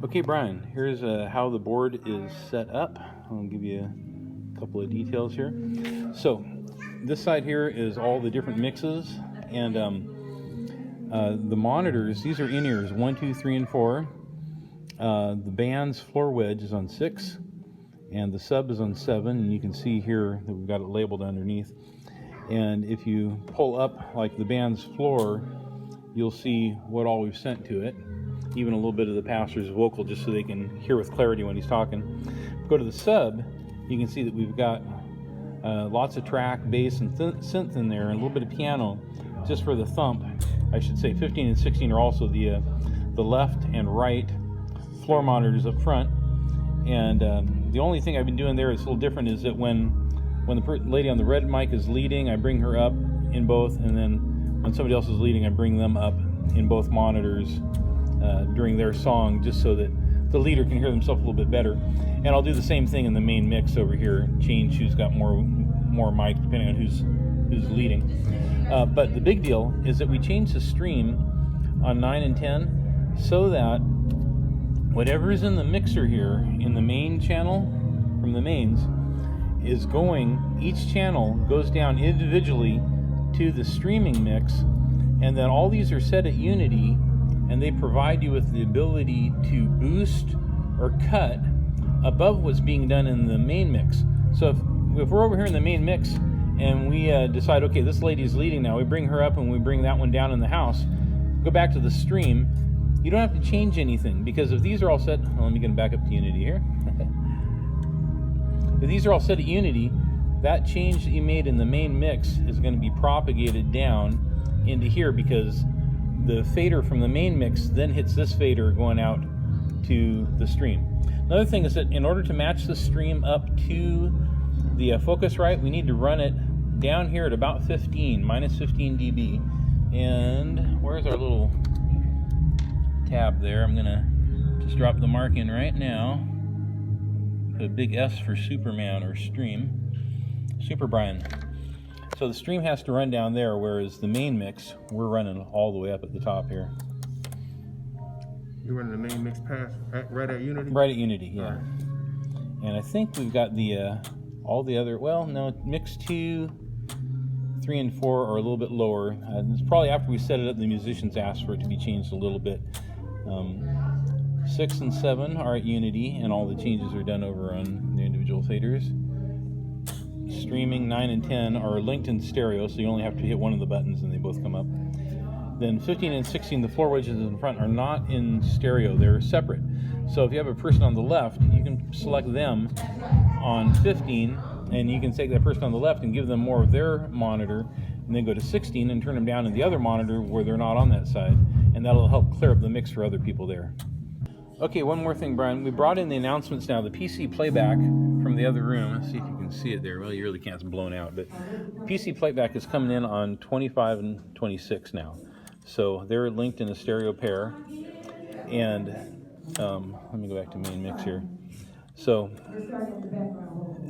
Okay, Brian, here's how the board is set up. I'll give you a couple of details here. So this side here is all the different mixes, and the monitors, these are in-ears 1, 2, 3, and 4. The band's floor wedge is on 6, and the sub is on 7, and you can see here that we've got it labeled underneath. And if you pull up like the band's floor, you'll see what all we've sent to it, even a little bit of the pastor's vocal, just so they can hear with clarity when he's talking. Go to the sub, you can see that we've got lots of track, bass, and synth in there, and a little bit of piano just for the thump. I should say 15 and 16 are also the left and right floor monitors up front. And the only thing I've been doing there is a little different, is that when the lady on the red mic is leading, I bring her up in both, and then when somebody else is leading, I bring them up in both monitors during their song, just so that the leader can hear themselves a little bit better. And I'll do the same thing in the main mix over here, change who's got more mic depending on who's leading. But the big deal is that we changed the stream on 9 and 10 so that whatever is in the mixer here in the main channel from the mains is going, each channel goes down individually to the streaming mix, and then all these are set at unity, and they provide you with the ability to boost or cut above what's being done in the main mix. So if we're over here in the main mix and we decide, okay, this lady's leading now, we bring her up and we bring that one down in the house, go back to the stream, you don't have to change anything, because if these are all set, let me get them back up to unity here. If these are all set at unity, that change that you made in the main mix is going to be propagated down into here, because the fader from the main mix then hits this fader going out to the stream. Another thing is that in order to match the stream up to the Focusrite, we need to run it down here at about 15, minus 15 dB. And where's our little tab there? I'm gonna just drop the mark in right now. Put a big S for Superman or stream. Super Brian. So the stream has to run down there, whereas the main mix, we're running all the way up at the top here. You're running the main mix pass right at unity? Right at unity, yeah. Right. And I think we've got the all the other, well, no, mix 2, 3, and 4 are a little bit lower. It's probably after we set it up, the musicians asked for it to be changed a little bit. 6 and 7 are at unity, and all the changes are done over on the individual faders. Streaming 9 and 10 are linked in stereo, so you only have to hit one of the buttons and they both come up. Then 15 and 16, the floor wedges in front, are not in stereo, they're separate. So if you have a person on the left, you can select them on 15, and you can take that person on the left and give them more of their monitor, and then go to 16 and turn them down in the other monitor where they're not on that side, and that'll help clear up the mix for other people there. Okay, one more thing, Brian. We brought in the announcements now, the PC playback from the other room. Let's see if you can see it there. Well, you really can't, it's blown out. But PC playback is coming in on 25 and 26 now. So they're linked in a stereo pair. And let me go back to main mix here. So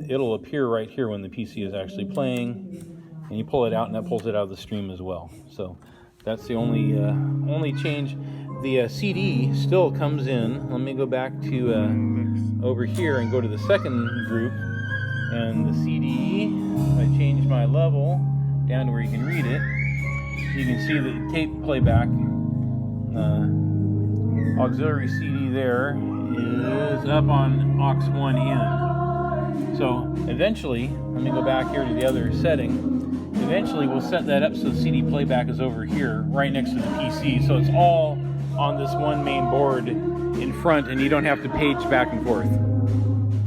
it'll appear right here when the PC is actually playing. And you pull it out, and that pulls it out of the stream as well. So that's the only change. The CD still comes in. Let me go back to over here and go to the second group. And the CD, I changed my level down to where you can read it. You can see the tape playback auxiliary CD there is up on aux 1 in. So eventually, let me go back here to the other setting. Eventually we'll set that up so the CD playback is over here right next to the PC. So it's all on this one main board in front, and you don't have to page back and forth.